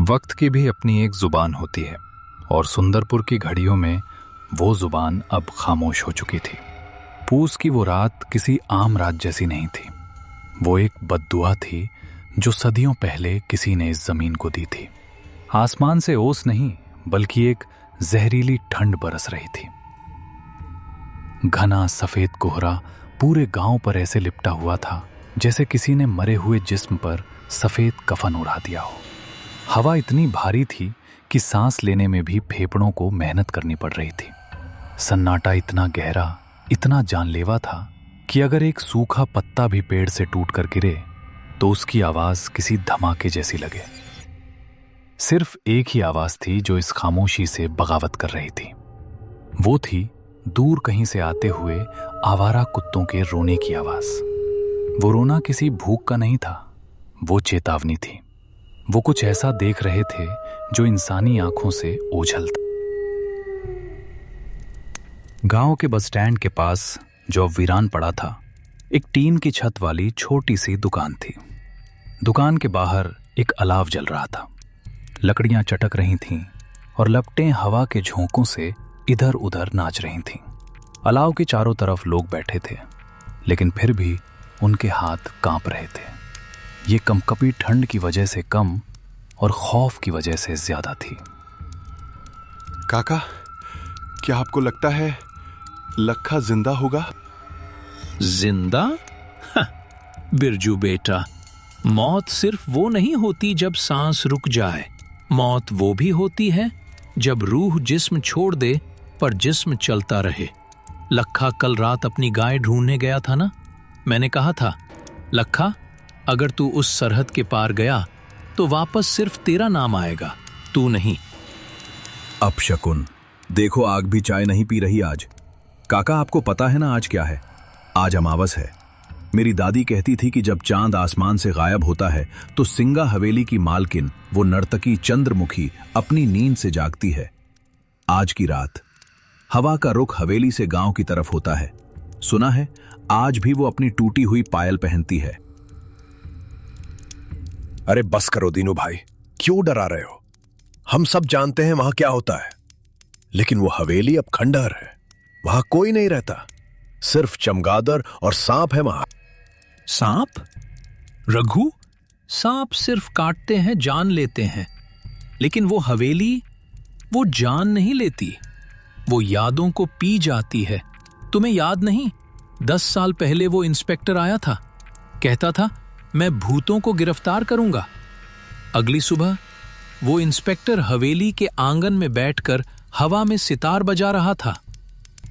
वक्त की भी अपनी एक जुबान होती है और सुंदरपुर की घड़ियों में वो जुबान अब खामोश हो चुकी थी। पूस की वो रात किसी आम रात जैसी नहीं थी। वो एक बद्दुआ थी जो सदियों पहले किसी ने इस जमीन को दी थी। आसमान से ओस नहीं बल्कि एक जहरीली ठंड बरस रही थी। घना सफेद कोहरा पूरे गांव पर ऐसे लिपटा हुआ था जैसे किसी ने मरे हुए जिस्म पर सफेद कफन उड़ा दिया हो। हवा इतनी भारी थी कि सांस लेने में भी फेफड़ों को मेहनत करनी पड़ रही थी। सन्नाटा इतना गहरा, इतना जानलेवा था कि अगर एक सूखा पत्ता भी पेड़ से टूटकर गिरे तो उसकी आवाज किसी धमाके जैसी लगे। सिर्फ एक ही आवाज थी जो इस खामोशी से बगावत कर रही थी। वो थी दूर कहीं से आते हुए आवारा कुत्तों के रोने की आवाज। वो रोना किसी भूख का नहीं था, वो चेतावनी थी। वो कुछ ऐसा देख रहे थे जो इंसानी आंखों से ओझल था। गांव के बस स्टैंड के पास जो अब वीरान पड़ा था, एक टीन की छत वाली छोटी सी दुकान थी। दुकान के बाहर एक अलाव जल रहा था। लकड़ियां चटक रही थीं और लपटें हवा के झोंकों से इधर उधर नाच रही थीं। अलाव के चारों तरफ लोग बैठे थे, लेकिन फिर भी उनके हाथ कांप रहे थे। ये कंपकपी ठंड की वजह से कम और खौफ की वजह से ज्यादा थी। काका, क्या आपको लगता है लखा जिंदा होगा? जिंदा? बिरजू बेटा, मौत सिर्फ वो नहीं होती जब सांस रुक जाए। मौत वो भी होती है जब रूह जिस्म छोड़ दे पर जिस्म चलता रहे। लखा कल रात अपनी गाय ढूंढने गया था ना। मैंने कहा था, लखा, अगर तू उस सरहद के पार गया तो वापस सिर्फ तेरा नाम आएगा, तू नहीं। अपशकुन, देखो आग भी चाय नहीं पी रही आज। काका, आपको पता है ना आज क्या है? आज अमावस है। मेरी दादी कहती थी कि जब चांद आसमान से गायब होता है तो सिंगा हवेली की मालकिन, वो नर्तकी चंद्रमुखी, अपनी नींद से जागती है। आज की रात हवा का रुख हवेली से गांव की तरफ होता है। सुना है आज भी वो अपनी टूटी हुई पायल पहनती है। अरे बस करो दीनू भाई, क्यों डरा रहे हो? हम सब जानते हैं वहां क्या होता है, लेकिन वो हवेली अब खंडहर है। वहां कोई नहीं रहता, सिर्फ चमगादड़ और सांप है वहां। सांप? रघु, सांप सिर्फ काटते हैं, जान लेते हैं, लेकिन वो हवेली, वो जान नहीं लेती, वो यादों को पी जाती है। तुम्हें याद नहीं, 10 साल पहले वो इंस्पेक्टर आया था, कहता था मैं भूतों को गिरफ्तार करूंगा। अगली सुबह वो इंस्पेक्टर हवेली के आंगन में बैठकर हवा में सितार बजा रहा था।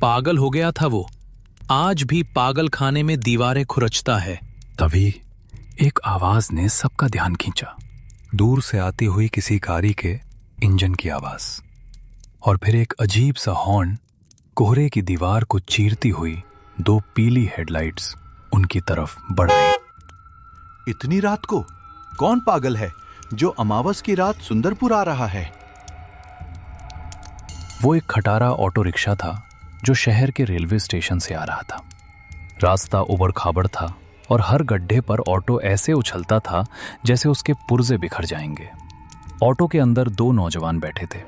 पागल हो गया था वो। आज भी पागल खाने में दीवारें खुरचता है। तभी एक आवाज ने सबका ध्यान खींचा। दूर से आती हुई किसी गाड़ी के इंजन की आवाज, और फिर एक अजीब सा हॉर्न। कोहरे की दीवार को चीरती हुई 2 पीली हेडलाइट्स उनकी तरफ बढ़ रही। इतनी रात को कौन पागल है जो अमावस की रात सुंदरपुर आ रहा है? वो एक खटारा ऑटो रिक्शा था जो शहर के रेलवे स्टेशन से आ रहा था। रास्ता उबड़ खाबड़ था और हर गड्ढे पर ऑटो ऐसे उछलता था जैसे उसके पुर्जे बिखर जाएंगे। ऑटो के अंदर 2 नौजवान बैठे थे,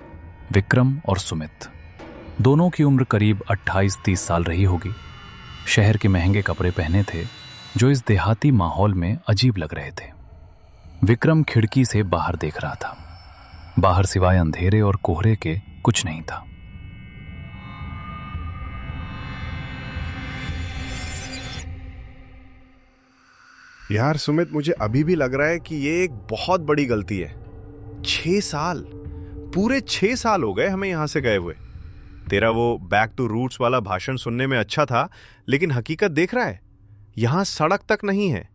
विक्रम और सुमित। दोनों की उम्र करीब 28-30 साल रही होगी। शहर के महंगे कपड़े पहने थे जो इस देहाती माहौल में अजीब लग रहे थे। विक्रम खिड़की से बाहर देख रहा था। बाहर सिवाय अंधेरे और कोहरे के कुछ नहीं था। यार सुमित, मुझे अभी भी लग रहा है कि ये एक बहुत बड़ी गलती है। 6 साल, पूरे 6 साल हो गए हमें यहां से गए हुए। तेरा वो बैक टू रूट्स वाला भाषण सुनने में अच्छा था, लेकिन हकीकत देख रहा है, यहां सड़क तक नहीं है,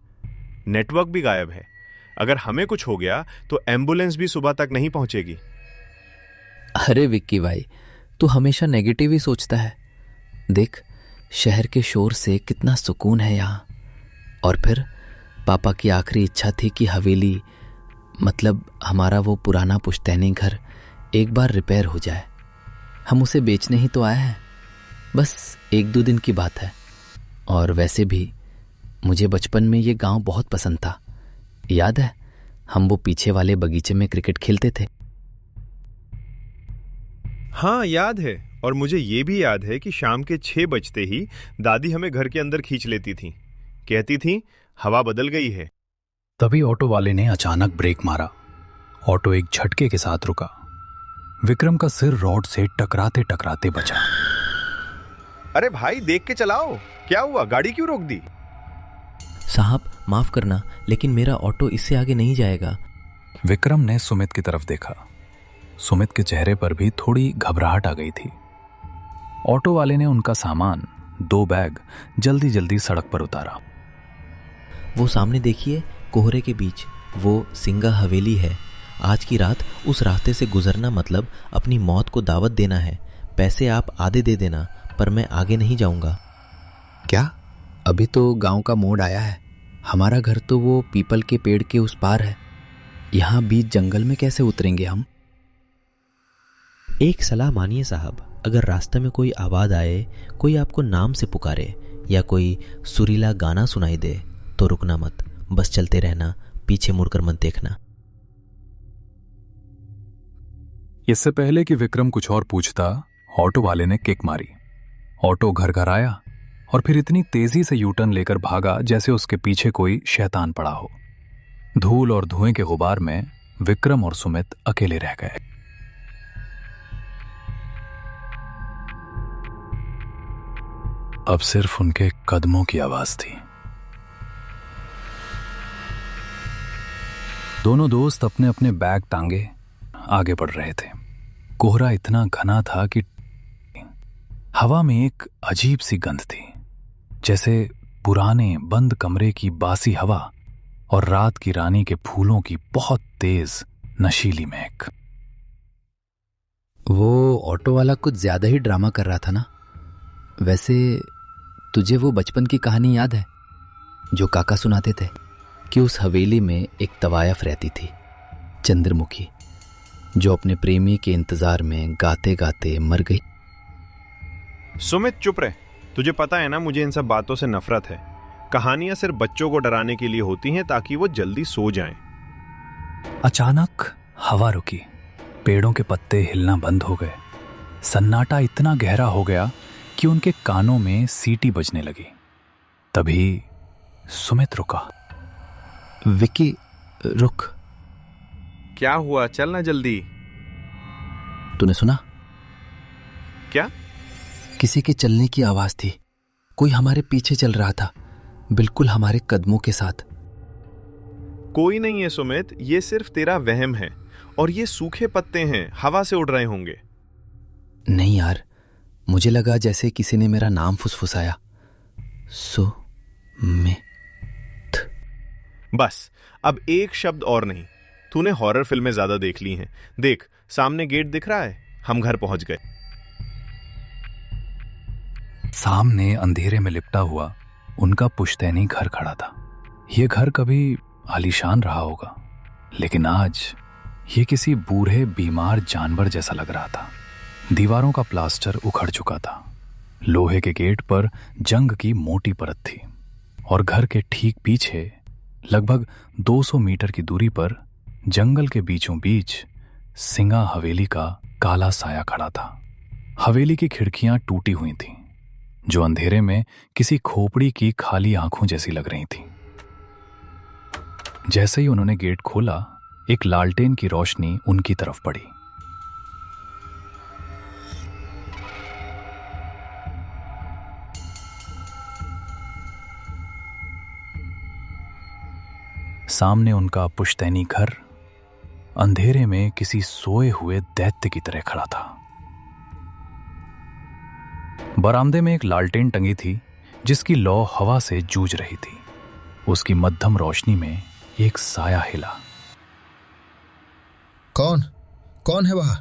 नेटवर्क भी गायब है। अगर हमें कुछ हो गया तो एम्बुलेंस भी सुबह तक नहीं पहुंचेगी। अरे विक्की भाई, तू हमेशा नेगेटिव ही सोचता है। देख, शहर के शोर से कितना सुकून है यहाँ। और फिर पापा की आखिरी इच्छा थी कि हवेली, मतलब हमारा वो पुराना पुश्तैनी घर, एक बार रिपेयर हो जाए। हम उसे बेचने ही तो आए हैं, बस 1-2 दिन की बात है। और वैसे भी मुझे बचपन में ये गांव बहुत पसंद था। याद है हम वो पीछे वाले बगीचे में क्रिकेट खेलते थे। हाँ याद है, और मुझे ये भी याद है कि शाम के 6 बजते ही दादी हमें घर के अंदर खींच लेती थी, कहती थी हवा बदल गई है। तभी ऑटो वाले ने अचानक ब्रेक मारा। ऑटो एक झटके के साथ रुका। विक्रम का सिर रॉड से टकराते टकराते बचा। अरे भाई देख के चलाओ, क्या हुआ, गाड़ी क्यों रोक दी? साहब माफ करना, लेकिन मेरा ऑटो इससे आगे नहीं जाएगा। विक्रम ने सुमित की तरफ देखा। सुमित के चेहरे पर भी थोड़ी घबराहट आ गई थी। ऑटो वाले ने उनका सामान, 2 बैग जल्दी जल्दी सड़क पर उतारा। वो सामने देखिए, कोहरे के बीच वो सिंगा हवेली है। आज की रात उस रास्ते से गुजरना मतलब अपनी मौत को दावत देना है। पैसे आप आधे दे देना, पर मैं आगे नहीं जाऊंगा। क्या? अभी तो गांव का मोड़ आया है। हमारा घर तो वो पीपल के पेड़ के उस पार है। यहाँ बीच जंगल में कैसे उतरेंगे हम? एक सलाह मानिए साहब, अगर रास्ते में कोई आवाज आए, कोई आपको नाम से पुकारे या कोई सुरीला गाना सुनाई दे तो रुकना मत, बस चलते रहना, पीछे मुड़कर मत देखना। इससे पहले कि विक्रम कुछ और पूछता, ऑटो वाले ने किक मारी। ऑटो घर घर आया और फिर इतनी तेजी से यूटर्न लेकर भागा जैसे उसके पीछे कोई शैतान पड़ा हो। धूल और धुएं के गुबार में विक्रम और सुमित अकेले रह गए। अब सिर्फ उनके कदमों की आवाज थी। दोनों दोस्त अपने अपने बैग टांगे आगे बढ़ रहे थे। कोहरा इतना घना था कि हवा में एक अजीब सी गंध थी, जैसे पुराने बंद कमरे की बासी हवा और रात की रानी के फूलों की बहुत तेज नशीली महक। वो ऑटो वाला कुछ ज्यादा ही ड्रामा कर रहा था ना। वैसे तुझे वो बचपन की कहानी याद है जो काका सुनाते थे, कि उस हवेली में एक तवायफ रहती थी, चंद्रमुखी, जो अपने प्रेमी के इंतजार में गाते गाते मर गई। सुमित चुप रहे, तुझे पता है ना मुझे इन सब बातों से नफरत है। कहानियां सिर्फ बच्चों को डराने के लिए होती हैं ताकि वो जल्दी सो जाएं। अचानक हवा रुकी, पेड़ों के पत्ते हिलना बंद हो गए। सन्नाटा इतना गहरा हो गया कि उनके कानों में सीटी बजने लगी। तभी सुमित रुका। विक्की रुक। क्या हुआ, चलना जल्दी। तूने सुना? क्या? किसी के चलने की आवाज थी। कोई हमारे पीछे चल रहा था, बिल्कुल हमारे कदमों के साथ। कोई नहीं है सुमित, ये सिर्फ तेरा वहम है, और ये सूखे पत्ते हैं, हवा से उड़ रहे होंगे। नहीं यार, मुझे लगा जैसे किसी ने मेरा नाम फुसफुसाया, सुमित। बस अब एक शब्द और नहीं। तूने हॉरर फिल्में ज्यादा देख ली हैं। देख, सामने गेट दिख रहा है, हम घर पहुंच गए। सामने अंधेरे में लिपटा हुआ उनका पुश्तैनी घर खड़ा था। यह घर कभी आलीशान रहा होगा, लेकिन आज ये किसी बूढ़े बीमार जानवर जैसा लग रहा था। दीवारों का प्लास्टर उखड़ चुका था, लोहे के गेट पर जंग की मोटी परत थी, और घर के ठीक पीछे लगभग 200 मीटर की दूरी पर जंगल के बीचों बीच सिंगा हवेली का काला साया खड़ा था। हवेली की खिड़कियां टूटी हुई थीं, जो अंधेरे में किसी खोपड़ी की खाली आंखों जैसी लग रही थीं। जैसे ही उन्होंने गेट खोला, एक लालटेन की रोशनी उनकी तरफ पड़ी। सामने उनका पुश्तैनी घर अंधेरे में किसी सोए हुए दैत्य की तरह खड़ा था। बरामदे में एक लालटेन टंगी थी, जिसकी लौ हवा से जूझ रही थी। उसकी मध्यम रोशनी में एक साया हिला। कौन है वहां?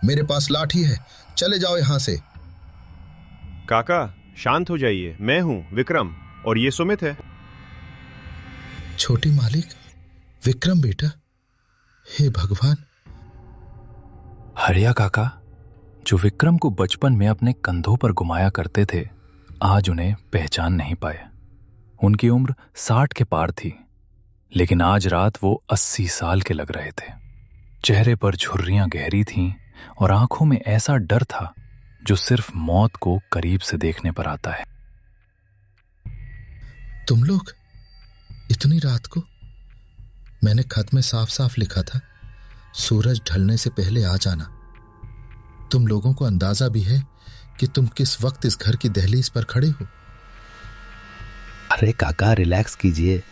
मेरे पास लाठी है, चले जाओ यहां से। काका शांत हो जाइए, मैं हूं विक्रम, और ये सुमित है। छोटी मालिक, विक्रम बेटा, हे भगवान। हरिया काका, जो विक्रम को बचपन में अपने कंधों पर घुमाया करते थे, आज उन्हें पहचान नहीं पाए। उनकी उम्र 60 के पार थी, लेकिन आज रात वो 80 साल के लग रहे थे। चेहरे पर झुर्रियां गहरी थीं और आंखों में ऐसा डर था जो सिर्फ मौत को करीब से देखने पर आता है। तुम लोग इतनी रात को? मैंने खत में साफ साफ लिखा था सूरज ढलने से पहले आ जाना। तुम लोगों को अंदाजा भी है कि तुम किस वक्त इस घर की दहलीज पर खड़े हो? अरे काका रिलैक्स कीजिए,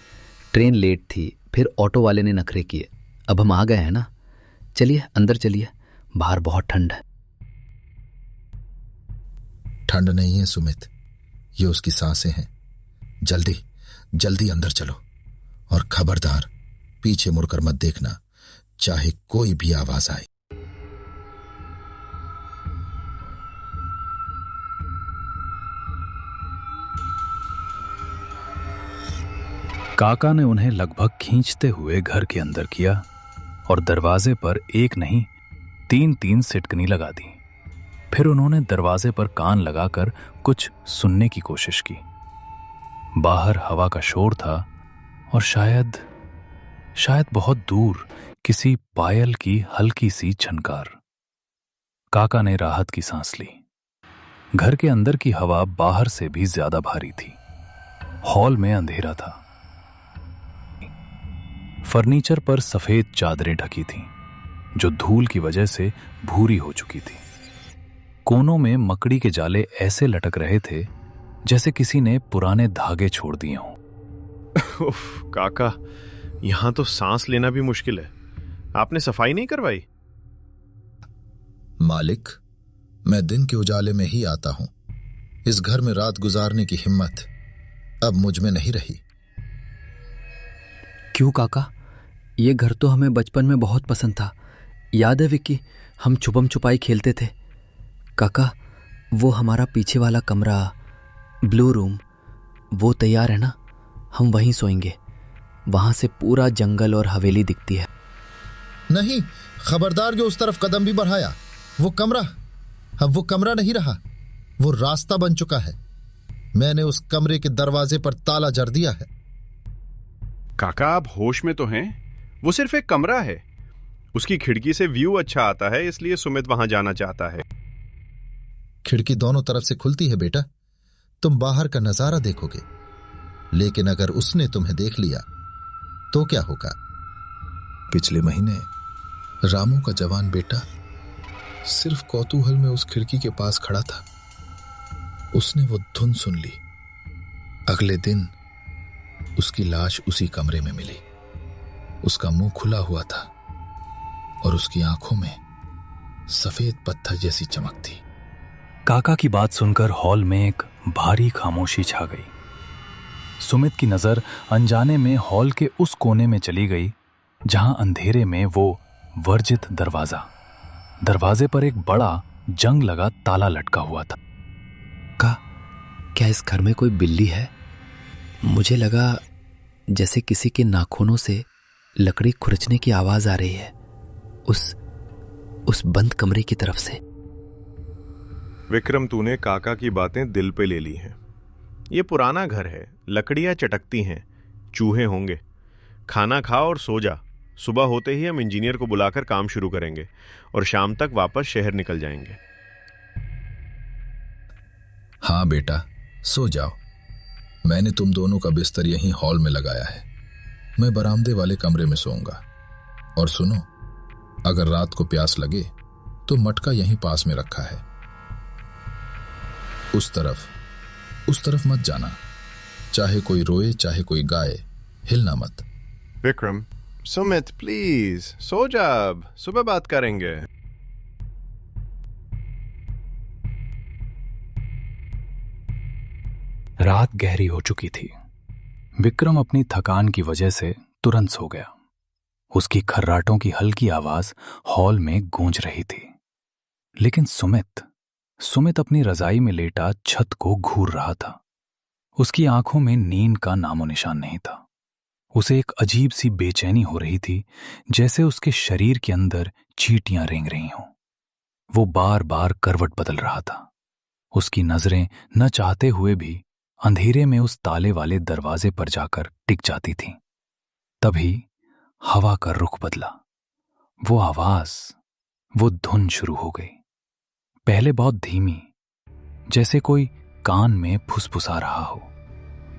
ट्रेन लेट थी, फिर ऑटो वाले ने नखरे किए, अब हम आ गए हैं ना। चलिए अंदर चलिए, बाहर बहुत ठंड है। ठंड नहीं है सुमित, ये उसकी सांसें हैं। जल्दी जल्दी अंदर चलो और खबरदार पीछे मुड़कर मत देखना, चाहे कोई भी आवाज आए। काका ने उन्हें लगभग खींचते हुए घर के अंदर किया और दरवाजे पर एक नहीं 3-3 सिटकनी लगा दी। फिर उन्होंने दरवाजे पर कान लगाकर कुछ सुनने की कोशिश की। बाहर हवा का शोर था और शायद बहुत दूर किसी पायल की हल्की सी झनकार। काका ने राहत की सांस ली। घर के अंदर की हवा बाहर से भी ज्यादा भारी थी। हॉल में अंधेरा था। फर्नीचर पर सफेद चादरें ढकी थीं, जो धूल की वजह से भूरी हो चुकी थी। कोनों में मकड़ी के जाले ऐसे लटक रहे थे जैसे किसी ने पुराने धागे छोड़ दिए हों। उफ, काका, यहां तो सांस लेना भी मुश्किल है। आपने सफाई नहीं करवाई? मालिक, मैं दिन के उजाले में ही आता हूं। इस घर में रात गुजारने की हिम्मत अब मुझ में नहीं रही। क्यों काका? ये घर तो हमें बचपन में बहुत पसंद था। याद है विक्की, हम छुपम छुपाई खेलते थे। काका, वो हमारा पीछे वाला कमरा, ब्लू रूम, वो तैयार है ना? हम वहीं सोएंगे। वहां से पूरा जंगल और हवेली दिखती है। नहीं, खबरदार जो उस तरफ कदम भी बढ़ाया। वो कमरा अब वो कमरा नहीं रहा, वो रास्ता बन चुका है। मैंने उस कमरे के दरवाजे पर ताला जड़ दिया है। काका, आप होश में तो हैं? वो सिर्फ एक कमरा है। उसकी खिड़की से व्यू अच्छा आता है, इसलिए सुमित वहां जाना चाहता है। खिड़की दोनों तरफ से खुलती है बेटा, तुम बाहर का नजारा देखोगे। लेकिन अगर उसने तुम्हें देख लिया तो क्या होगा? पिछले महीने रामू का जवान बेटा सिर्फ कौतूहल में उस खिड़की के पास खड़ा था। उसने वो धुन सुन ली। अगले दिन उसकी लाश उसी कमरे में मिली। उसका मुंह खुला हुआ था और उसकी आंखों में सफेद पत्थर जैसी चमक थी। काका की बात सुनकर हॉल में एक भारी खामोशी छा गई। सुमित की नजर अनजाने में हॉल के उस कोने में चली गई जहां अंधेरे में वो वर्जित दरवाजे पर एक बड़ा जंग लगा ताला लटका हुआ था। क्या इस घर में कोई बिल्ली है? मुझे लगा जैसे किसी के नाखूनों से लकड़ी खुरचने की आवाज आ रही है उस बंद कमरे की तरफ से। विक्रम, तूने काका की बातें दिल पे ले ली हैं। ये पुराना घर है, लकड़ियां चटकती हैं, चूहे होंगे। खाना खा और सो जा। सुबह होते ही हम इंजीनियर को बुलाकर काम शुरू करेंगे और शाम तक वापस शहर निकल जाएंगे। हाँ बेटा, सो जाओ। मैंने तुम दोनों का बिस्तर यहीं हॉल में लगाया है। मैं बरामदे वाले कमरे में सोऊंगा। और सुनो, अगर रात को प्यास लगे तो मटका यहीं पास में रखा है। उस तरफ मत जाना। चाहे कोई रोए चाहे कोई गाए, हिलना मत। विक्रम, सुमित प्लीज सो जा, अब सुबह बात करेंगे। रात गहरी हो चुकी थी। विक्रम अपनी थकान की वजह से तुरंत सो गया। उसकी खर्राटों की हल्की आवाज हॉल में गूंज रही थी। लेकिन सुमित अपनी रजाई में लेटा छत को घूर रहा था। उसकी आंखों में नींद का नामो निशान नहीं था। उसे एक अजीब सी बेचैनी हो रही थी, जैसे उसके शरीर के अंदर चींटियां रेंग रही हों। वो बार बार करवट बदल रहा था। उसकी नजरें न चाहते हुए भी अंधेरे में उस ताले वाले दरवाजे पर जाकर टिक जाती थीं। तभी हवा का रुख बदला। वो आवाज, वो धुन शुरू हो गई। पहले बहुत धीमी, जैसे कोई कान में फुसफुसा रहा हो,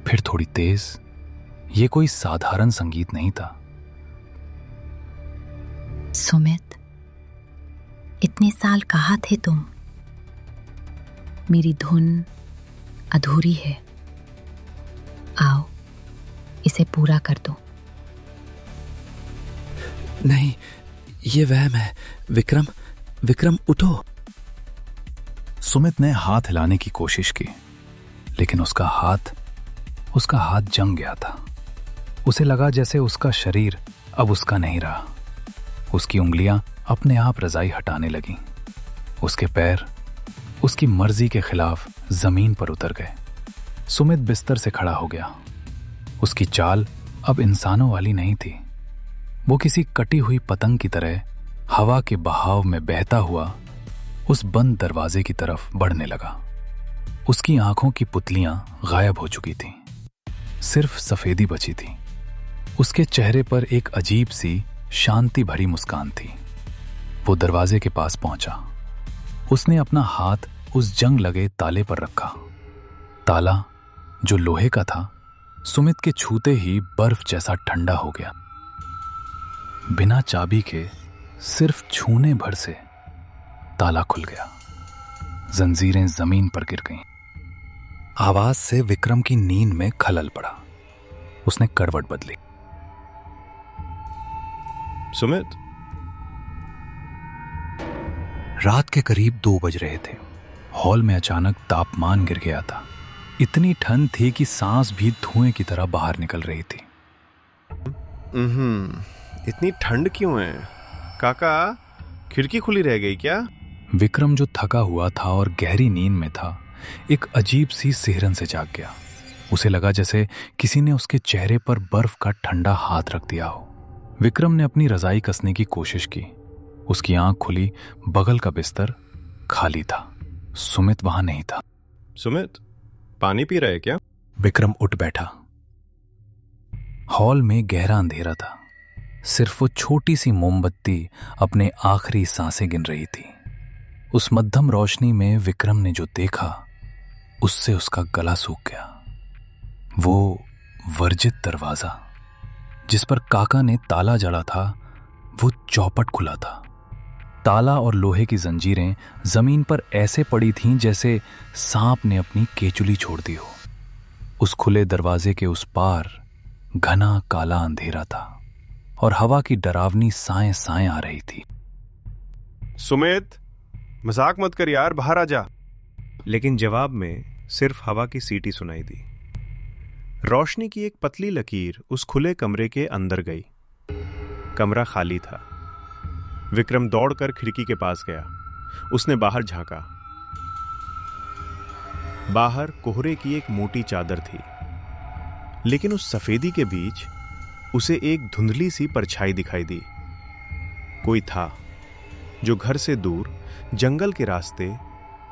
फिर थोड़ी तेज। ये कोई साधारण संगीत नहीं था। सुमित, इतने साल कहाँ थे तुम? मेरी धुन अधूरी है, आओ इसे पूरा कर दो। नहीं, ये वहम है। विक्रम, विक्रम उठो। सुमित ने हाथ हिलाने की कोशिश की, लेकिन उसका हाथ जंग गया था। उसे लगा जैसे उसका शरीर अब उसका नहीं रहा। उसकी उंगलियां अपने आप रजाई हटाने लगीं। उसके पैर उसकी मर्जी के खिलाफ जमीन पर उतर गए। सुमित बिस्तर से खड़ा हो गया। उसकी चाल अब इंसानों वाली नहीं थी। वो किसी कटी हुई पतंग की तरह हवा के बहाव में बहता हुआ उस बंद दरवाजे की तरफ बढ़ने लगा। उसकी आंखों की पुतलियां गायब हो चुकी थीं। सिर्फ सफेदी बची थी। उसके चेहरे पर एक अजीब सी शांति भरी मुस्कान थी। वो दरवाजे के पास पहुंचा। उसने अपना हाथ उस जंग लगे ताले पर रखा। ताला, जो लोहे का था, सुमित के छूते ही बर्फ जैसा ठंडा हो गया। बिना चाबी के सिर्फ छूने भर से ताला खुल गया। जंजीरें जमीन पर गिर गईं। आवाज से विक्रम की नींद में खलल पड़ा। उसने करवट बदली। सुमित, रात के करीब 2 बज रहे थे। हॉल में अचानक तापमान गिर गया था। इतनी ठंड थी कि सांस भी धुएं की तरह बाहर निकल रही थी। इतनी ठंड क्यों है काका? खिड़की खुली रह गई क्या? विक्रम, जो थका हुआ था और गहरी नींद में था, एक अजीब सी सिहरन से जाग गया। उसे लगा जैसे किसी ने उसके चेहरे पर बर्फ का ठंडा हाथ रख दिया हो। विक्रम ने अपनी रजाई कसने की कोशिश की। उसकी आंख खुली। बगल का बिस्तर खाली था। सुमित वहां नहीं था। सुमित, पानी पी रहे क्या? विक्रम उठ बैठा। हॉल में गहरा अंधेरा था। सिर्फ वो छोटी सी मोमबत्ती अपने आखिरी सांसें गिन रही थी। उस मध्यम रोशनी में विक्रम ने जो देखा, उससे उसका गला सूख गया। वो वर्जित दरवाजा जिस पर काका ने ताला जड़ा था, वो चौपट खुला था। ताला और लोहे की जंजीरें जमीन पर ऐसे पड़ी थीं जैसे सांप ने अपनी केचुली छोड़ दी हो। उस खुले दरवाजे के उस पार घना काला अंधेरा था और हवा की डरावनी साएं साएं आ रही थी। सुमित, मजाक मत कर यार, बाहर आ जा। लेकिन जवाब में सिर्फ हवा की सीटी सुनाई दी। रोशनी की एक पतली लकीर उस खुले कमरे के अंदर गई। कमरा खाली था। विक्रम दौड़कर खिड़की के पास गया। उसने बाहर झांका। बाहर कोहरे की एक मोटी चादर थी, लेकिन उस सफेदी के बीच उसे एक धुंधली सी परछाई दिखाई दी। कोई था जो घर से दूर जंगल के रास्ते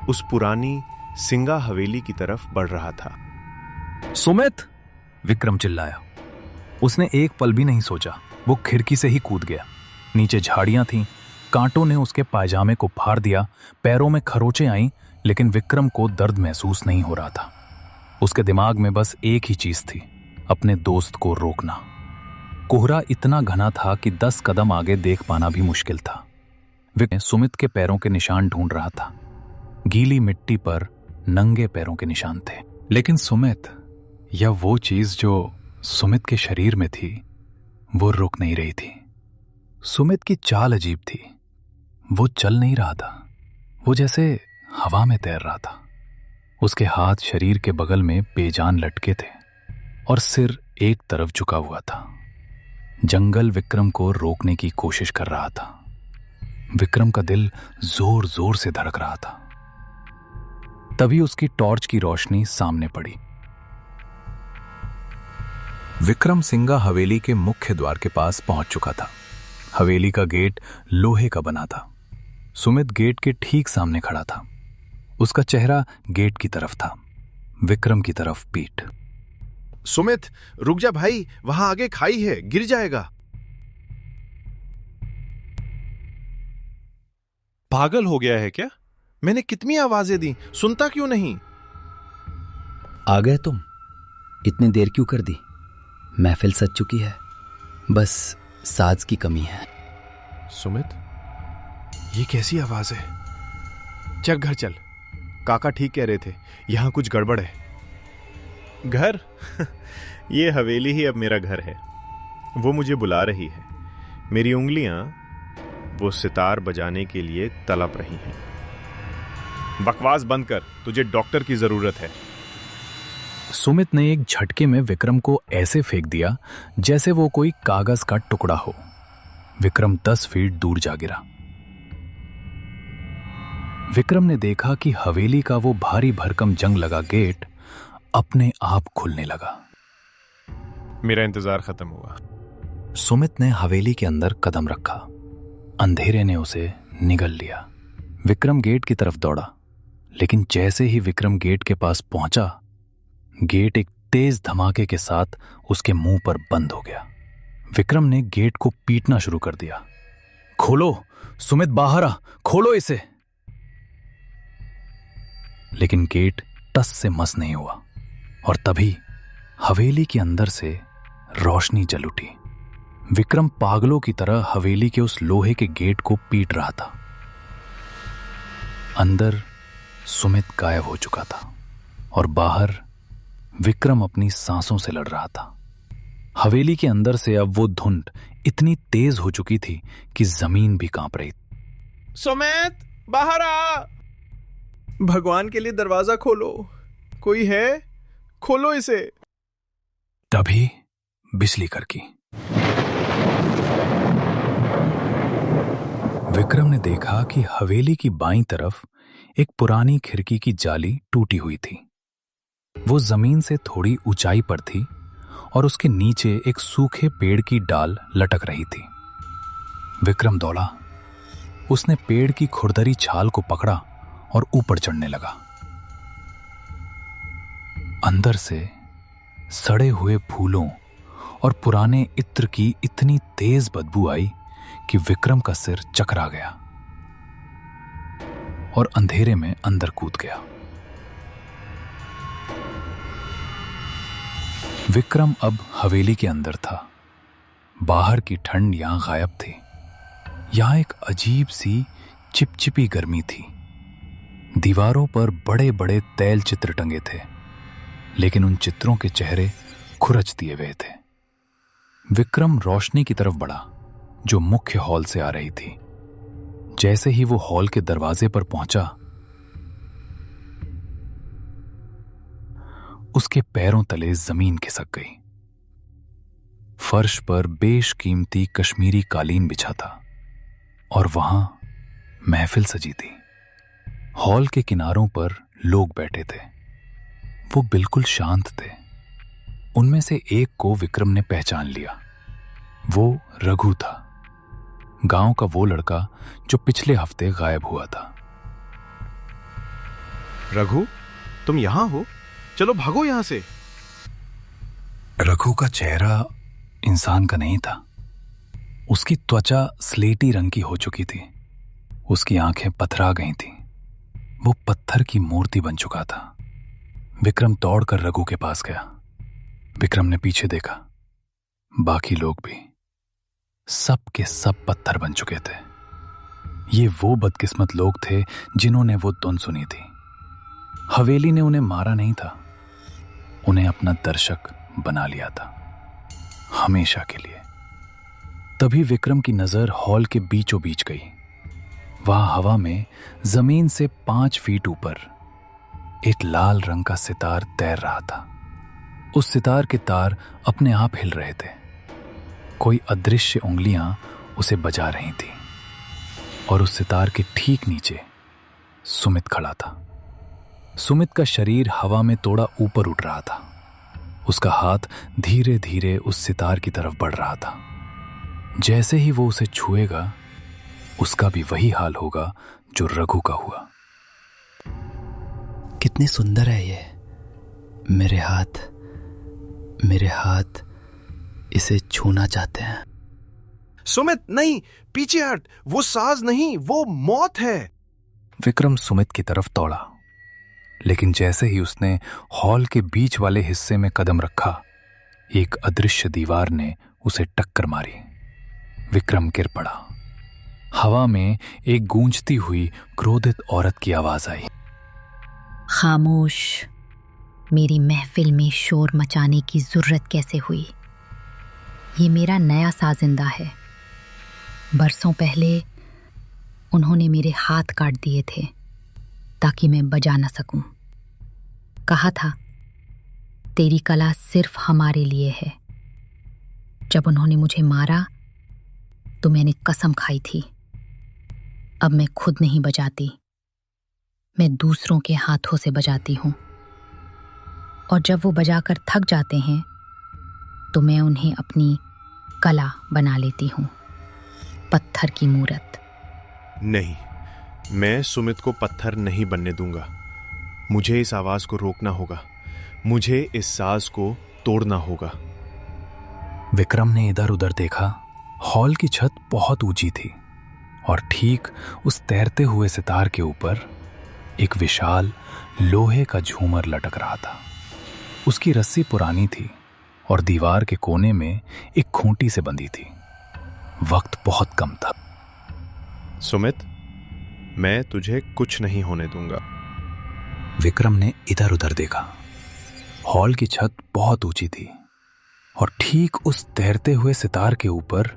उस पुरानी सिंगा हवेली की तरफ बढ़ रहा था। सुमित! विक्रम चिल्लाया। उसने एक पल भी नहीं सोचा। वो खिड़की से ही कूद गया। नीचे झाड़ियां थीं। कांटों ने उसके पायजामे को फाड़ दिया। पैरों में खरोंचें आईं, लेकिन विक्रम को दर्द महसूस नहीं हो रहा था। उसके दिमाग में बस एक ही चीज थी, अपने दोस्त को रोकना। कोहरा इतना घना था कि 10 कदम आगे देख पाना भी मुश्किल था। विक्रम सुमित के पैरों के निशान ढूंढ रहा था। गीली मिट्टी पर नंगे पैरों के निशान थे, लेकिन सुमित, या वो चीज जो सुमित के शरीर में थी, वो रुक नहीं रही थी। सुमित की चाल अजीब थी। वो चल नहीं रहा था। वो जैसे हवा में तैर रहा था। उसके हाथ शरीर के बगल में बेजान लटके थे और सिर एक तरफ झुका हुआ था। जंगल विक्रम को रोकने की कोशिश कर रहा था। विक्रम का दिल जोर जोर से धड़क रहा था। तभी उसकी टॉर्च की रोशनी सामने पड़ी। विक्रम सिंगा हवेली के मुख्य द्वार के पास पहुंच चुका था। हवेली का गेट लोहे का बना था। सुमित गेट के ठीक सामने खड़ा था। उसका चेहरा गेट की तरफ था, विक्रम की तरफ पीठ। सुमित रुक जा भाई, वहां आगे खाई है, गिर जाएगा। पागल हो गया है क्या? मैंने कितनी आवाजें दी, सुनता क्यों नहीं? आ गए तुम? इतनी देर क्यों कर दी? महफिल सज चुकी है, बस साज की कमी है। सुमित, ये कैसी आवाज है? चल घर चल, काका ठीक कह रहे थे, यहां कुछ गड़बड़ है। घर? ये हवेली ही अब मेरा घर है। वो मुझे बुला रही है, मेरी उंगलियां वो सितार बजाने के लिए तड़प रही हैं। बकवास बंद कर, तुझे डॉक्टर की जरूरत है। सुमित ने एक झटके में विक्रम को ऐसे फेंक दिया जैसे वो कोई कागज का टुकड़ा हो। विक्रम 10 फीट दूर जा गिरा। विक्रम ने देखा कि हवेली का वो भारी भरकम जंग लगा गेट अपने आप खुलने लगा। मेरा इंतजार खत्म हुआ। सुमित ने हवेली के अंदर कदम रखा। अंधेरे ने उसे निगल लिया। विक्रम गेट की तरफ दौड़ा, लेकिन जैसे ही विक्रम गेट के पास पहुंचा, गेट एक तेज धमाके के साथ उसके मुंह पर बंद हो गया। विक्रम ने गेट को पीटना शुरू कर दिया। खोलो सुमित, बाहर आ, खोलो इसे। लेकिन गेट टस से मस नहीं हुआ और तभी हवेली के अंदर से रोशनी जल उठी। विक्रम पागलों की तरह हवेली के उस लोहे के गेट को पीट रहा था। अंदर सुमित गायब हो चुका था और बाहर विक्रम अपनी सांसों से लड़ रहा था। हवेली के अंदर से अब वो धुंध इतनी तेज हो चुकी थी कि जमीन भी कांप रही। सुमित, बाहर आ, भगवान के लिए दरवाजा खोलो, कोई है? खोलो इसे। तभी बिजली कड़की। विक्रम ने देखा कि हवेली की बाईं तरफ एक पुरानी खिड़की की जाली टूटी हुई थी। वो जमीन से थोड़ी ऊंचाई पर थी और उसके नीचे एक सूखे पेड़ की डाल लटक रही थी। विक्रम दौड़ा। उसने पेड़ की खुरदरी छाल को पकड़ा और ऊपर चढ़ने लगा। अंदर से सड़े हुए फूलों और पुराने इत्र की इतनी तेज बदबू आई कि विक्रम का सिर चकरा गया और अंधेरे में अंदर कूद गया। विक्रम अब हवेली के अंदर था। बाहर की ठंड यहां गायब थी। यहां एक अजीब सी चिपचिपी गर्मी थी। दीवारों पर बड़े बड़े तैल चित्र टंगे थे, लेकिन उन चित्रों के चेहरे खुरच दिए हुए थे। विक्रम रोशनी की तरफ बढ़ा जो मुख्य हॉल से आ रही थी। जैसे ही वो हॉल के दरवाजे पर पहुंचा, उसके पैरों तले जमीन खिसक गई। फर्श पर बेशकीमती कश्मीरी कालीन बिछा था और वहां महफिल सजी थी। हॉल के किनारों पर लोग बैठे थे। वो बिल्कुल शांत थे। उनमें से एक को विक्रम ने पहचान लिया। वो रघु था, गांव का वो लड़का जो पिछले हफ्ते गायब हुआ था। रघु, तुम यहां हो? चलो भागो यहां से। रघु का चेहरा इंसान का नहीं था। उसकी त्वचा स्लेटी रंग की हो चुकी थी। उसकी आंखें पथरा गई थीं। वो पत्थर की मूर्ति बन चुका था। विक्रम दौड़कर रघु के पास गया। विक्रम ने पीछे देखा। बाकी लोग भी, सब के सब पत्थर बन चुके थे। ये वो बदकिस्मत लोग थे जिन्होंने वो धुन सुनी थी। हवेली ने उन्हें मारा नहीं था, उन्हें अपना दर्शक बना लिया था, हमेशा के लिए। तभी विक्रम की नजर हॉल के बीचों बीच गई। वहां हवा में जमीन से 5 फीट ऊपर एक लाल रंग का सितार तैर रहा था। उस सितार के तार अपने आप हिल रहे थे। कोई अदृश्य उंगलियां उसे बजा रही थी और उस सितार के ठीक नीचे सुमित खड़ा था। सुमित का शरीर हवा में थोड़ा ऊपर उठ रहा था। उसका हाथ धीरे धीरे उस सितार की तरफ बढ़ रहा था। जैसे ही वो उसे छुएगा, उसका भी वही हाल होगा जो रघु का हुआ। कितनी सुंदर है ये। मेरे हाथ मेरे हाथ इसे छूना चाहते हैं। सुमित नहीं, पीछे हट, वो साज नहीं, वो मौत है। विक्रम सुमित की तरफ दौड़ा, लेकिन जैसे ही उसने हॉल के बीच वाले हिस्से में कदम रखा, एक अदृश्य दीवार ने उसे टक्कर मारी। विक्रम गिर पड़ा। हवा में एक गूंजती हुई क्रोधित औरत की आवाज आई। खामोश, मेरी महफिल में शोर मचाने की जरूरत कैसे हुई? ये मेरा नया साजिंदा है। बरसों पहले उन्होंने मेरे हाथ काट दिए थे ताकि मैं बजा न सकूं। कहा था तेरी कला सिर्फ हमारे लिए है। जब उन्होंने मुझे मारा तो मैंने कसम खाई थी, अब मैं खुद नहीं बजाती, मैं दूसरों के हाथों से बजाती हूं। और जब वो बजाकर थक जाते हैं तो मैं उन्हें अपनी कला बना लेती हूं, पत्थर की मूरत। नहीं, मैं सुमित को पत्थर नहीं बनने दूंगा। मुझे इस आवाज को रोकना होगा, मुझे इस साज को तोड़ना होगा। विक्रम ने इधर उधर देखा। हॉल की छत बहुत ऊंची थी और ठीक उस तैरते हुए सितार के ऊपर एक विशाल लोहे का झूमर लटक रहा था। उसकी रस्सी पुरानी थी और दीवार के कोने में एक खूंटी से बंधी थी। वक्त बहुत कम था। सुमित, मैं तुझे कुछ नहीं होने दूंगा। विक्रम ने इधर उधर देखा। हॉल की छत बहुत ऊंची थी और ठीक उस तैरते हुए सितार के ऊपर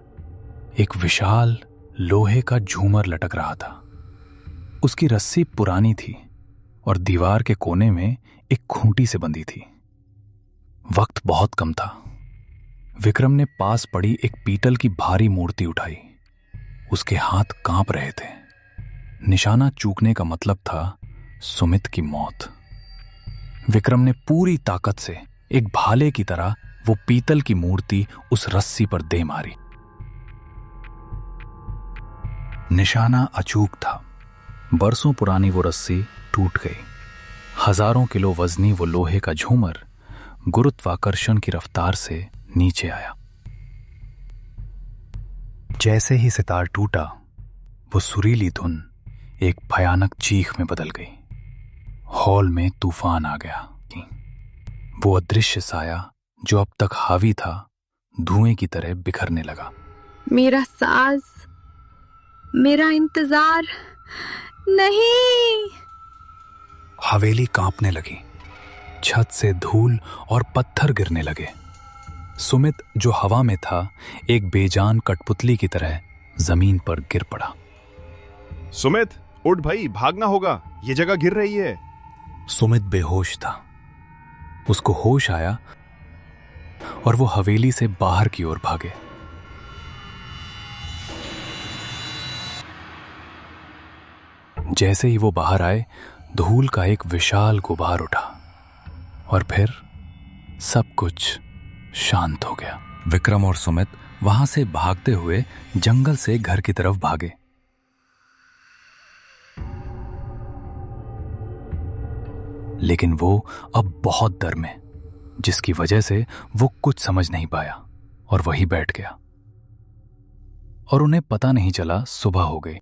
एक विशाल लोहे का झूमर लटक रहा था। उसकी रस्सी पुरानी थी और दीवार के कोने में एक खूंटी से बंधी थी। वक्त बहुत कम था। विक्रम ने पास पड़ी एक पीतल की भारी मूर्ति उठाई। उसके हाथ कांप रहे थे। निशाना चूकने का मतलब था सुमित की मौत। विक्रम ने पूरी ताकत से एक भाले की तरह वो पीतल की मूर्ति उस रस्सी पर दे मारी। निशाना अचूक था। बरसों पुरानी वो रस्सी टूट गई। हजारों किलो वजनी वो लोहे का झूमर गुरुत्वाकर्षण की रफ्तार से नीचे आया। जैसे ही सितार टूटा, वो सुरीली धुन एक भयानक चीख में बदल गई। हॉल में तूफान आ गया। वो अदृश्य साया जो अब तक हावी था, धुएं की तरह बिखरने लगा। मेरा साज, मेरा इंतजार, नहीं। हवेली कांपने लगी। छत से धूल और पत्थर गिरने लगे। सुमित जो हवा में था, एक बेजान कठपुतली की तरह जमीन पर गिर पड़ा। सुमित, उठ भाई, भागना होगा, ये जगह गिर रही है। सुमित बेहोश था। उसको होश आया और वो हवेली से बाहर की ओर भागे। जैसे ही वो बाहर आए, धूल का एक विशाल गुबार उठा और फिर सब कुछ शांत हो गया। विक्रम और सुमित वहां से भागते हुए जंगल से घर की तरफ भागे। लेकिन वो अब बहुत डर में, जिसकी वजह से वो कुछ समझ नहीं पाया और वहीं बैठ गया। और उन्हें पता नहीं चला सुबह हो गई।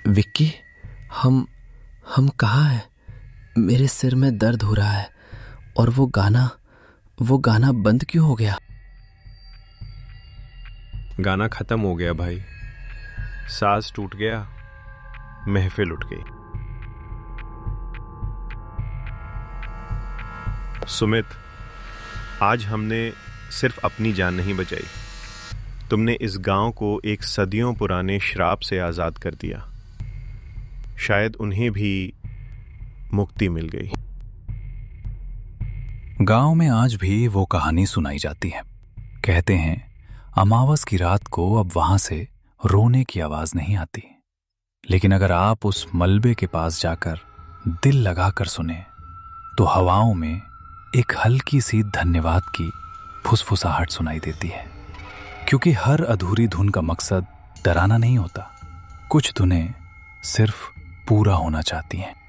विक्की, हम कहाँ हैं? मेरे सिर में दर्द हो रहा है और वो गाना बंद क्यों हो गया? गाना खत्म हो गया भाई। साज टूट गया, महफिल उठ गई। सुमित, आज हमने सिर्फ अपनी जान नहीं बचाई, तुमने इस गांव को एक सदियों पुराने श्राप से आजाद कर दिया। शायद उन्हें भी मुक्ति मिल गई। गांव में आज भी वो कहानी सुनाई जाती है। कहते हैं अमावस की रात को अब वहां से रोने की आवाज नहीं आती। लेकिन अगर आप उस मलबे के पास जाकर दिल लगाकर सुने तो हवाओं में एक हल्की सी धन्यवाद की फुसफुसाहट सुनाई देती है। क्योंकि हर अधूरी धुन का मकसद डराना नहीं होता। कुछ धुनें सिर्फ पूरा होना चाहती हैं।